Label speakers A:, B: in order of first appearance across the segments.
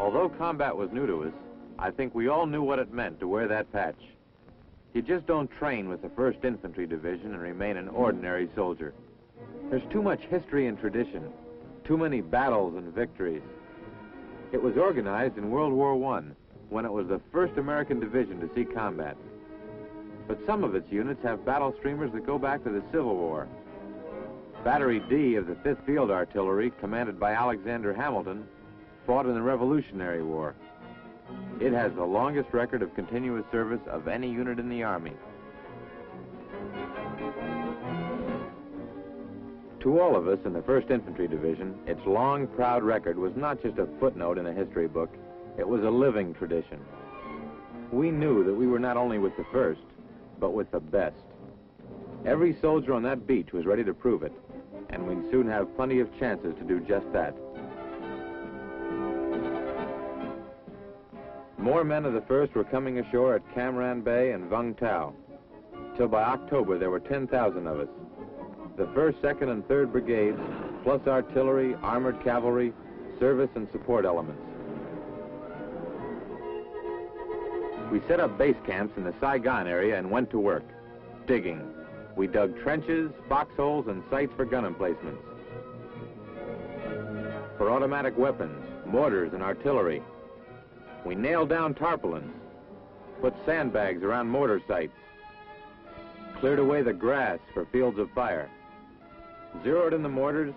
A: Although combat was new to us, I think we all knew what it meant to wear that patch. You just don't train with the 1st Infantry Division and remain an ordinary soldier. There's too much history and tradition, too many battles and victories. It was organized in World War I, when it was the 1st American Division to see combat. But some of its units have battle streamers that go back to the Civil War. Battery D of the 5th Field Artillery, commanded by Alexander Hamilton, fought in the Revolutionary War. It has the longest record of continuous service of any unit in the Army. To all of us in the 1st Infantry Division, its long, proud record was not just a footnote in a history book, it was a living tradition. We knew that we were not only with the 1st, but with the best. Every soldier on that beach was ready to prove it, and we'd soon have plenty of chances to do just that. More men of the 1st were coming ashore at Cam Ranh Bay and Vung Tau. Till by October, there were 10,000 of us. The 1st, 2nd, and 3rd Brigades, plus artillery, armored cavalry, service, and support elements. We set up base camps in the Saigon area and went to work, digging. We dug trenches, foxholes, and sites for gun emplacements. For automatic weapons, mortars, and artillery. We nailed down tarpaulins, put sandbags around mortar sites, cleared away the grass for fields of fire, zeroed in the mortars,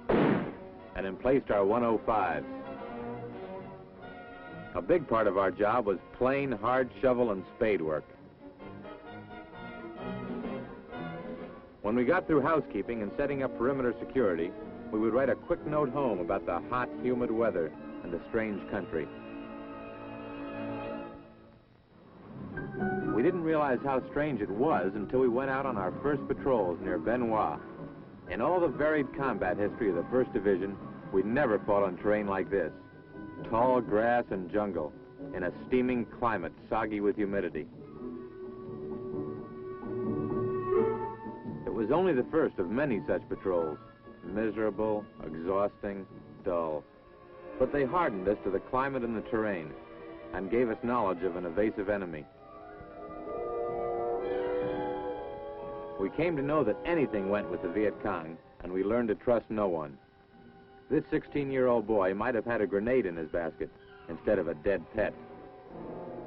A: and emplaced our 105s. A big part of our job was plain, hard shovel and spade work. When we got through housekeeping and setting up perimeter security, we would write a quick note home about the hot, humid weather and the strange country. We didn't realize how strange it was until we went out on our first patrols near Ben Hoa. In all the varied combat history of the 1st Division, we'd never fought on terrain like this. Tall grass and jungle, in a steaming climate soggy with humidity. It was only the first of many such patrols. Miserable, exhausting, dull. But they hardened us to the climate and the terrain, and gave us knowledge of an evasive enemy. We came to know that anything went with the Viet Cong, and we learned to trust no one. This 16-year-old boy might have had a grenade in his basket instead of a dead pet.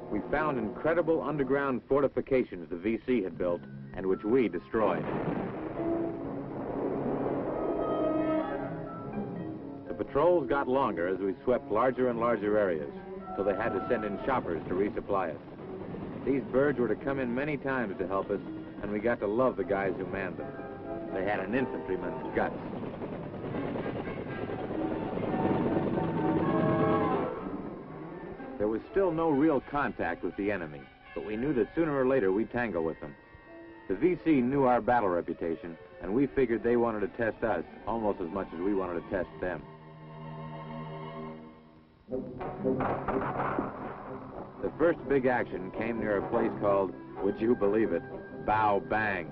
A: We found incredible underground fortifications the VC had built and which we destroyed. The patrols got longer as we swept larger and larger areas, so they had to send in choppers to resupply us. These birds were to come in many times to help us, and we got to love the guys who manned them. They had an infantryman's guts. There was still no real contact with the enemy, but we knew that sooner or later we'd tangle with them. The VC knew our battle reputation, and we figured they wanted to test us almost as much as we wanted to test them. The first big action came near a place called, would you believe it, Bao Bang.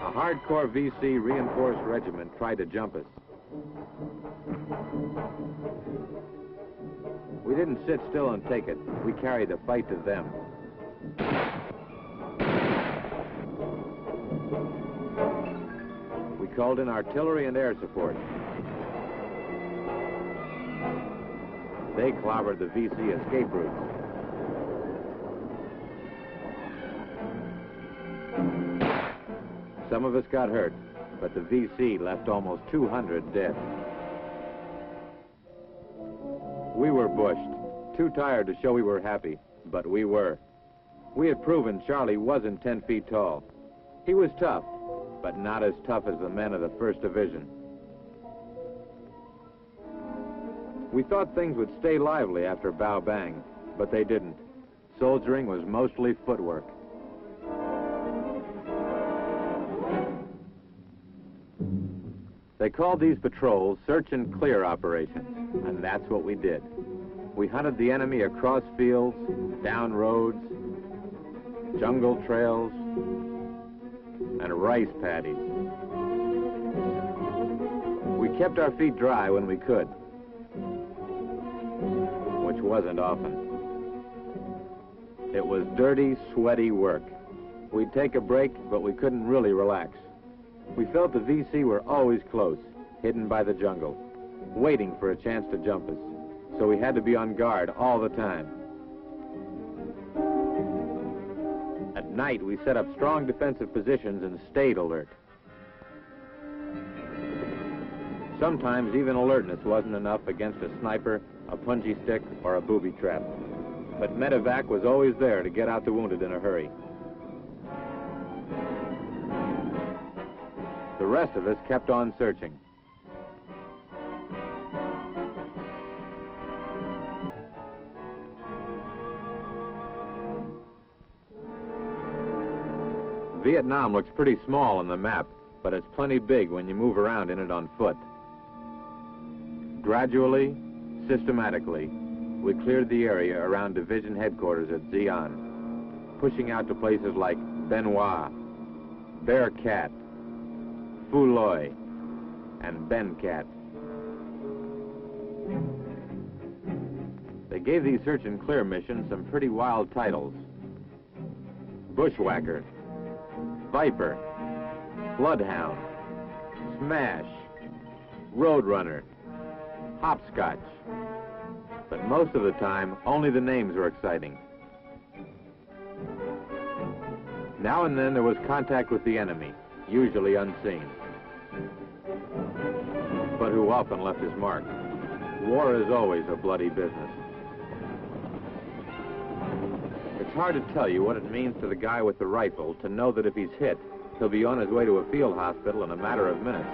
A: A hardcore VC reinforced regiment tried to jump us. We didn't sit still and take it. We carried the fight to them. We called in artillery and air support. They clobbered the VC escape routes. Some of us got hurt, but the VC left almost 200 dead. We were bushed, too tired to show we were happy, but we were. We had proven Charlie wasn't 10 feet tall. He was tough, but not as tough as the men of the 1st Division. We thought things would stay lively after Bao Bang, but they didn't. Soldiering was mostly footwork. They called these patrols search and clear operations, and that's what we did. We hunted the enemy across fields, down roads, jungle trails, and rice paddies. We kept our feet dry when we could, which which wasn't often. It was dirty, sweaty work. We'd take a break, but we couldn't really relax. We felt the VC were always close, hidden by the jungle, waiting for a chance to jump us. So we had to be on guard all the time. At night, we set up strong defensive positions and stayed alert. Sometimes even alertness wasn't enough against a sniper, a punji stick, or a booby trap. But medevac was always there to get out the wounded in a hurry. The rest of us kept on searching. Vietnam looks pretty small on the map, but it's plenty big when you move around in it on foot. Gradually, systematically, we cleared the area around division headquarters at Xi'an, pushing out to places like Ben Hoa, Bear Cat, Phu Loi, and Ben Cat. They gave these search and clear missions some pretty wild titles. Bushwhacker, Viper, Bloodhound, Smash, Roadrunner, Hopscotch. But most of the time, only the names were exciting. Now and then there was contact with the enemy, usually unseen, but who often left his mark. War is always a bloody business. It's hard to tell you what it means to the guy with the rifle to know that if he's hit, he'll be on his way to a field hospital in a matter of minutes.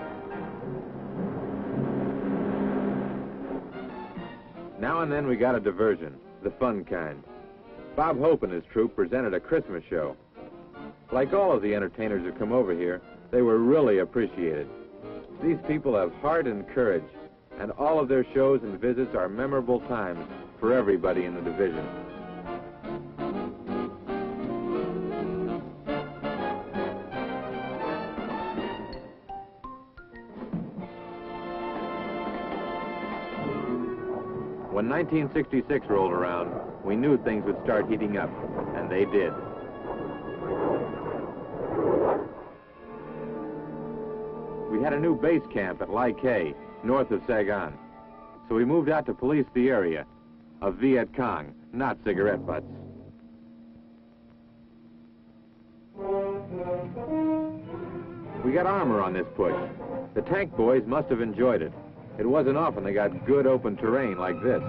A: Now and then we got a diversion, the fun kind. Bob Hope and his troupe presented a Christmas show. Like all of the entertainers who come over here, they were really appreciated. These people have heart and courage, and all of their shows and visits are memorable times for everybody in the division. When 1966 rolled around, we knew things would start heating up, and they did. We had a new base camp at Lai Khe, north of Saigon, so we moved out to police the area of Viet Kong, not cigarette butts. We got armor on this push. The tank boys must have enjoyed it. It wasn't often they got good open terrain like this.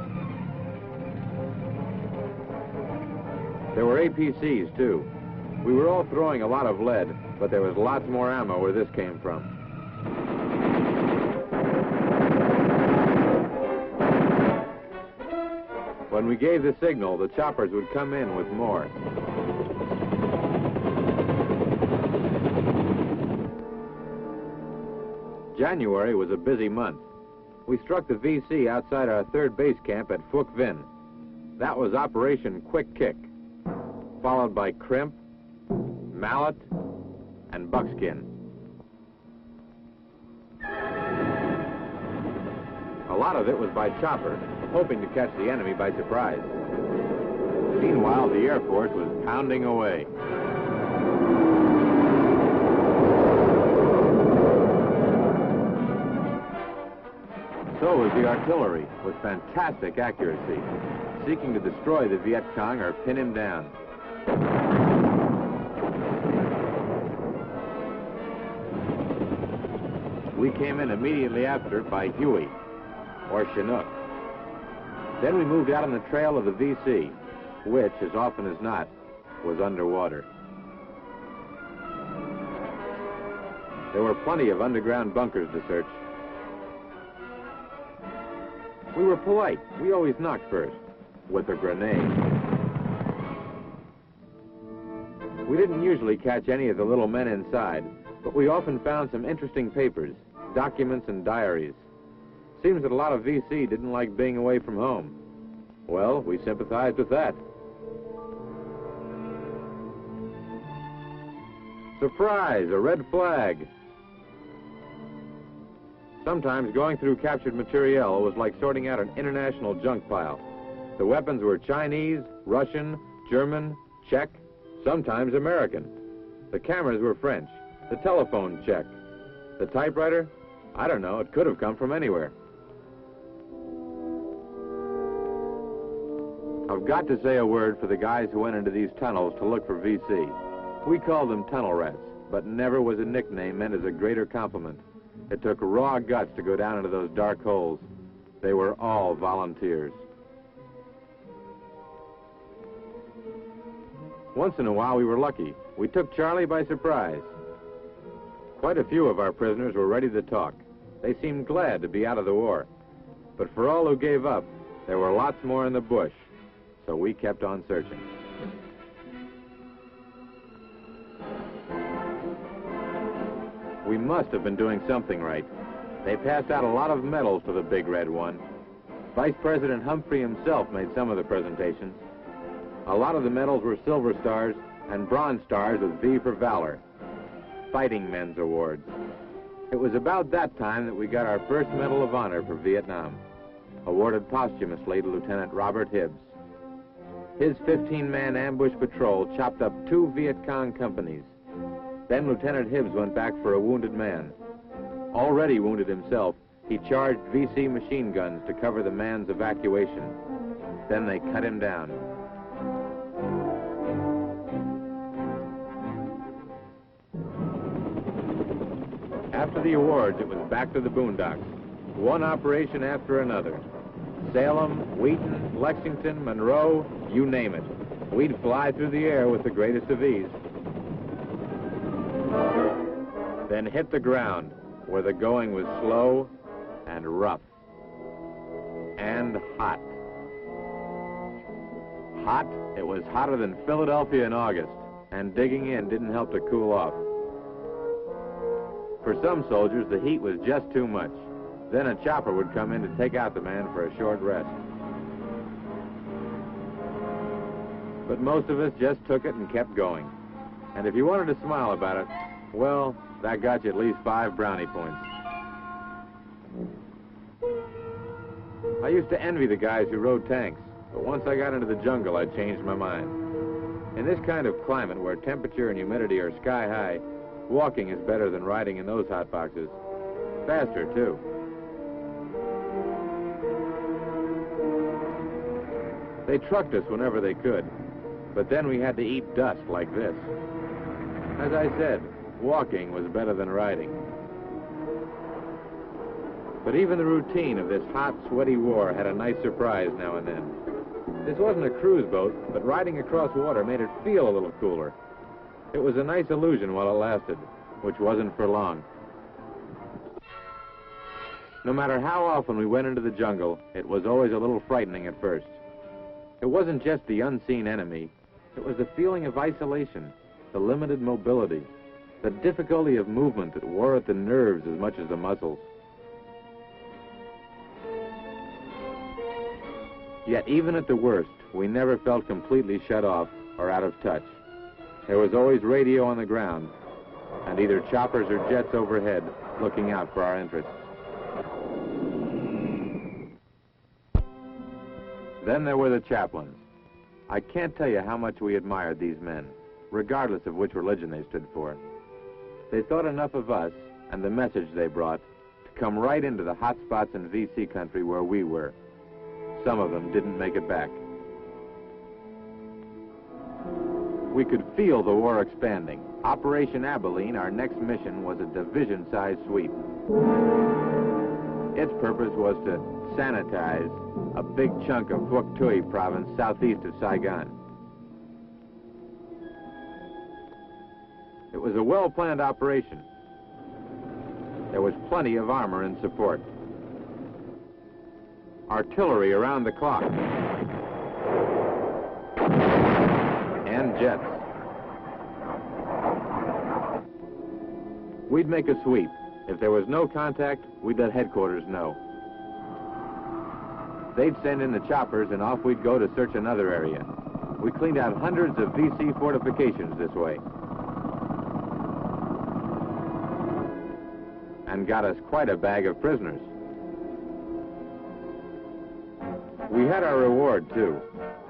A: There were APCs, too. We were all throwing a lot of lead, but there was lots more ammo where this came from. When we gave the signal, the choppers would come in with more. January was a busy month. We struck the VC outside our third base camp at Phuoc Vinh. That was Operation Quick Kick, followed by Crimp, Mallet, and Buckskin. A lot of it was by chopper, hoping to catch the enemy by surprise. Meanwhile, the Air Force was pounding away. So was the artillery, with fantastic accuracy, seeking to destroy the Viet Cong or pin him down. We came in immediately after by Huey, or Chinook. Then we moved out on the trail of the VC, which, as often as not, was underwater. There were plenty of underground bunkers to search. We were polite. We always knocked first, with a grenade. We didn't usually catch any of the little men inside, but we often found some interesting papers, documents, and diaries. Seems that a lot of VC didn't like being away from home. Well, we sympathized with that. Surprise, a red flag. Sometimes going through captured materiel was like sorting out an international junk pile. The weapons were Chinese, Russian, German, Czech, sometimes American. The cameras were French, the telephone Czech. The typewriter? I don't know, it could have come from anywhere. I've got to say a word for the guys who went into these tunnels to look for VC. We called them tunnel rats, but never was a nickname meant as a greater compliment. It took raw guts to go down into those dark holes. They were all volunteers. Once in a while we were lucky. We took Charlie by surprise. Quite a few of our prisoners were ready to talk. They seemed glad to be out of the war. But for all who gave up, there were lots more in the bush. So we kept on searching. We must have been doing something right. They passed out a lot of medals to the Big Red One. Vice President Humphrey himself made some of the presentations. A lot of the medals were Silver Stars and Bronze Stars with V for Valor. Fighting Men's Awards. It was about that time that we got our first Medal of Honor for Vietnam, awarded posthumously to Lieutenant Robert Hibbs. His 15-man ambush patrol chopped up 2 Viet Cong companies. Then Lieutenant Hibbs went back for a wounded man. Already wounded himself, he charged VC machine guns to cover the man's evacuation. Then they cut him down. After the awards, it was back to the boondocks. One operation after another. Salem, Wheaton, Lexington, Monroe, you name it. We'd fly through the air with the greatest of ease. Then hit the ground, where the going was slow and rough. And hot. Hot? It was hotter than Philadelphia in August, and digging in didn't help to cool off. For some soldiers, the heat was just too much. Then a chopper would come in to take out the man for a short rest. But most of us just took it and kept going. And if you wanted to smile about it, well, that got you at least 5 brownie points. I used to envy the guys who rode tanks, but once I got into the jungle, I changed my mind. In this kind of climate where temperature and humidity are sky high, walking is better than riding in those hot boxes. Faster, too. They trucked us whenever they could, but then we had to eat dust like this. As I said, walking was better than riding. But even the routine of this hot, sweaty war had a nice surprise now and then. This wasn't a cruise boat, but riding across water made it feel a little cooler. It was a nice illusion while it lasted, which wasn't for long. No matter how often we went into the jungle, it was always a little frightening at first. It wasn't just the unseen enemy. It was the feeling of isolation, the limited mobility, the difficulty of movement that wore at the nerves as much as the muscles. Yet even at the worst, we never felt completely shut off or out of touch. There was always radio on the ground, and either choppers or jets overhead looking out for our interests. Then there were the chaplains. I can't tell you how much we admired these men, regardless of which religion they stood for. They thought enough of us and the message they brought to come right into the hot spots in VC country where we were. Some of them didn't make it back. We could feel the war expanding. Operation Abilene, our next mission, was a division-sized sweep. Its purpose was to sanitize a big chunk of Phuoc Tuy province southeast of Saigon. It was a well-planned operation. There was plenty of armor in support. Artillery around the clock. And jets. We'd make a sweep. If there was no contact, we'd let headquarters know. They'd send in the choppers, and off we'd go to search another area. We cleaned out hundreds of VC fortifications this way. And got us quite a bag of prisoners. We had our reward, too,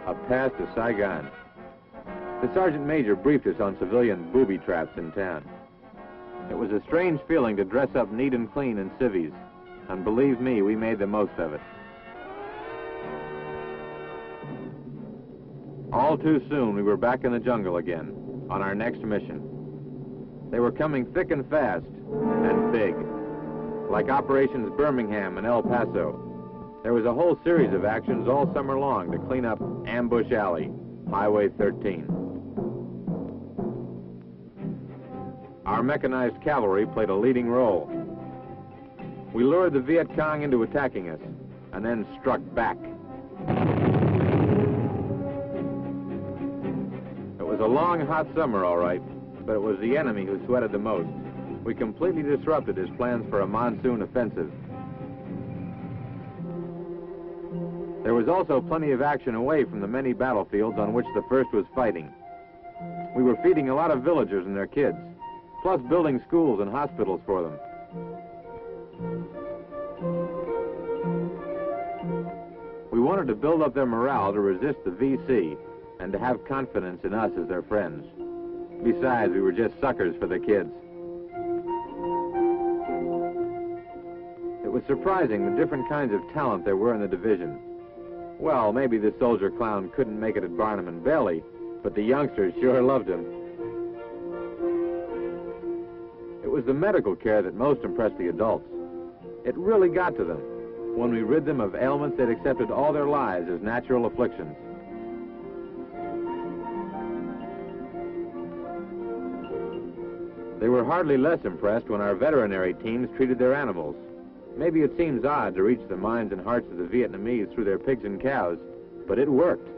A: a pass to Saigon. The sergeant major briefed us on civilian booby traps in town. It was a strange feeling to dress up neat and clean in civvies, and believe me, we made the most of it. All too soon, we were back in the jungle again, on our next mission. They were coming thick and fast, and big, like Operations Birmingham and El Paso. There was a whole series of actions all summer long to clean up Ambush Alley, Highway 13. Our mechanized cavalry played a leading role. We lured the Viet Kong into attacking us, and then struck back. It was a long, hot summer, all right, but it was the enemy who sweated the most. We completely disrupted his plans for a monsoon offensive. There was also plenty of action away from the many battlefields on which the 1st was fighting. We were feeding a lot of villagers and their kids, plus building schools and hospitals for them. We wanted to build up their morale to resist the VC and to have confidence in us as their friends. Besides, we were just suckers for the kids. It was surprising the different kinds of talent there were in the division. Well, maybe the soldier clown couldn't make it at Barnum and Bailey, but the youngsters sure loved him. It was the medical care that most impressed the adults. It really got to them when we rid them of ailments they'd accepted all their lives as natural afflictions. They were hardly less impressed when our veterinary teams treated their animals. Maybe it seems odd to reach the minds and hearts of the Vietnamese through their pigs and cows, but it worked.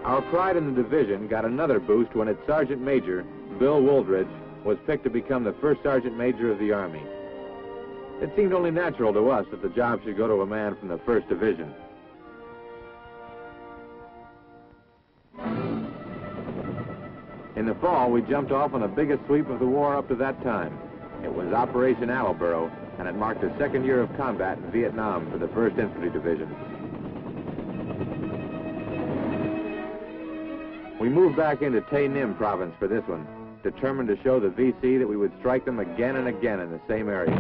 A: Our pride in the division got another boost when its Sergeant Major, Bill Wooldridge, was picked to become the first Sergeant Major of the Army. It seemed only natural to us that the job should go to a man from the 1st Division. In the fall, we jumped off on the biggest sweep of the war up to that time. It was Operation Attleboro, and it marked the 2nd year of combat in Vietnam for the 1st Infantry Division. We moved back into Tay Ninh province for this one, determined to show the VC that we would strike them again and again in the same area.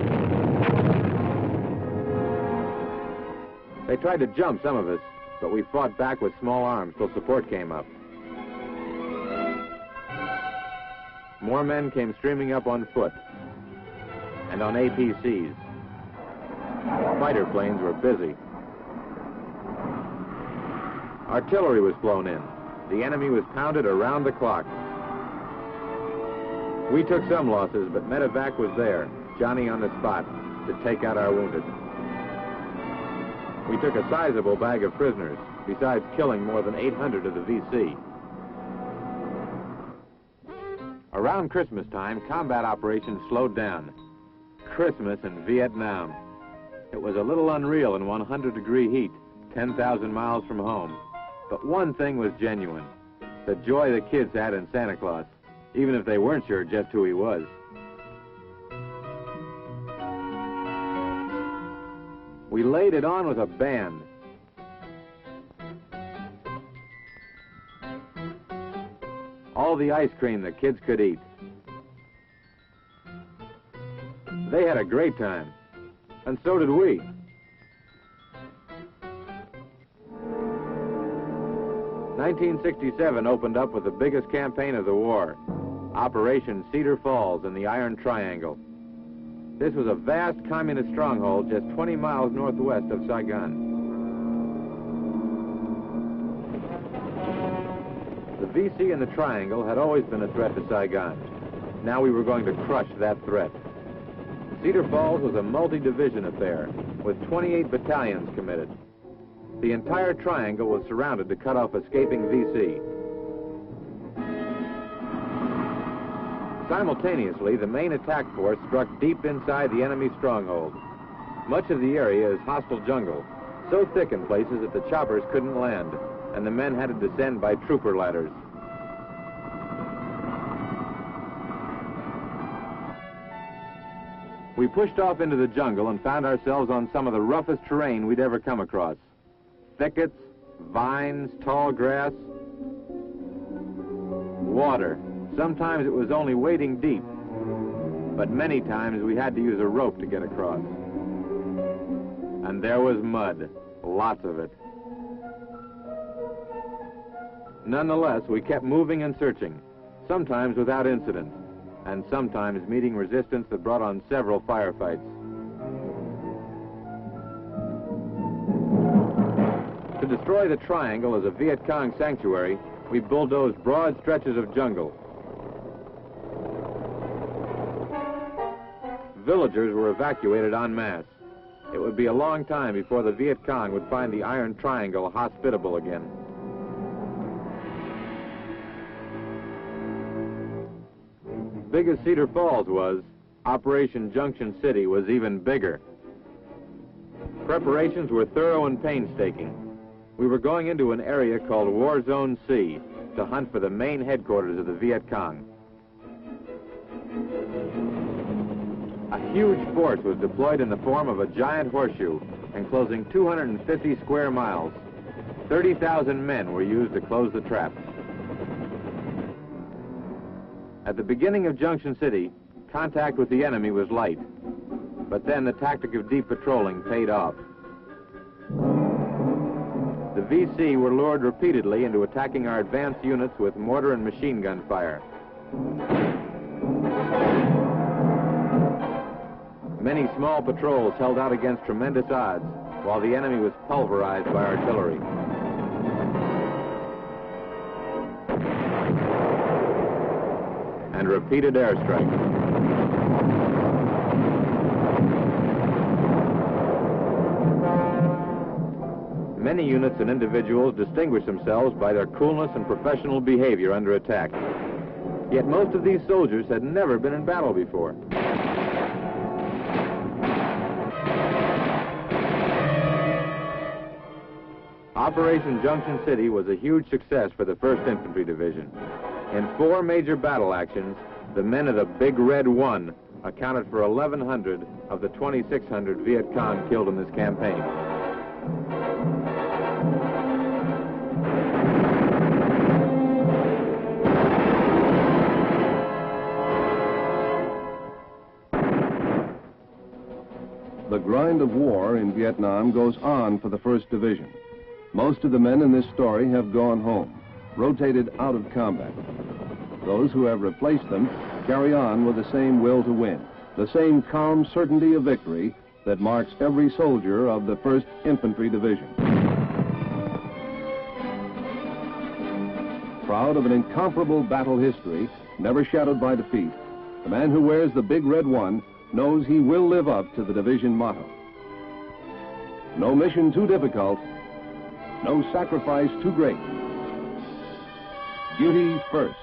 A: They tried to jump some of us, but we fought back with small arms till support came up. More men came streaming up on foot and on APCs. Fighter planes were busy. Artillery was flown in. The enemy was pounded around the clock. We took some losses, but medevac was there, Johnny on the spot, to take out our wounded. We took a sizable bag of prisoners, besides killing more than 800 of the VC. Around Christmas time, combat operations slowed down. Christmas in Vietnam. It was a little unreal in 100-degree heat, 10,000 miles from home. But one thing was genuine, the joy the kids had in Santa Claus, even if they weren't sure just who he was. We laid it on with a band. All the ice cream the kids could eat. They had a great time, and so did we. '67 opened up with the biggest campaign of the war, Operation Cedar Falls in the Iron Triangle. This was a vast communist stronghold just 20 miles northwest of Saigon. The VC in the Triangle had always been a threat to Saigon. Now we were going to crush that threat. Cedar Falls was a multi-division affair, with 28 battalions committed. The entire triangle was surrounded to cut off escaping VC. Simultaneously, the main attack force struck deep inside the enemy stronghold. Much of the area is hostile jungle, so thick in places that the choppers couldn't land, and the men had to descend by trooper ladders. We pushed off into the jungle and found ourselves on some of the roughest terrain we'd ever come across. Thickets, vines, tall grass, water. Sometimes it was only wading deep, but many times we had to use a rope to get across. And there was mud, lots of it. Nonetheless, we kept moving and searching, sometimes without incident, and sometimes meeting resistance that brought on several firefights. To destroy the triangle as a Viet Cong sanctuary, we bulldozed broad stretches of jungle. Villagers were evacuated en masse. It would be a long time before the Viet Cong would find the Iron Triangle hospitable again. Big as Cedar Falls was, Operation Junction City was even bigger. Preparations were thorough and painstaking. We were going into an area called War Zone C to hunt for the main headquarters of the Viet Cong. A huge force was deployed in the form of a giant horseshoe, enclosing 250 square miles. 30,000 men were used to close the trap. At the beginning of Junction City, contact with the enemy was light, but then the tactic of deep patrolling paid off. The VC were lured repeatedly into attacking our advanced units with mortar and machine gun fire. Many small patrols held out against tremendous odds, while the enemy was pulverized by artillery. And repeated airstrikes. Many units and individuals distinguished themselves by their coolness and professional behavior under attack. Yet most of these soldiers had never been in battle before. Operation Junction City was a huge success for the 1st Infantry Division. In 4 major battle actions, the men of the Big Red One accounted for 1,100 of the 2,600 Viet Cong killed in this campaign.
B: The grind of war in Vietnam goes on for the 1st Division. Most of the men in this story have gone home, rotated out of combat. Those who have replaced them carry on with the same will to win, the same calm certainty of victory that marks every soldier of the 1st Infantry Division. Proud of an incomparable battle history, never shadowed by defeat, the man who wears the Big Red One knows he will live up to the division motto. No mission too difficult, no sacrifice too great. Duty first.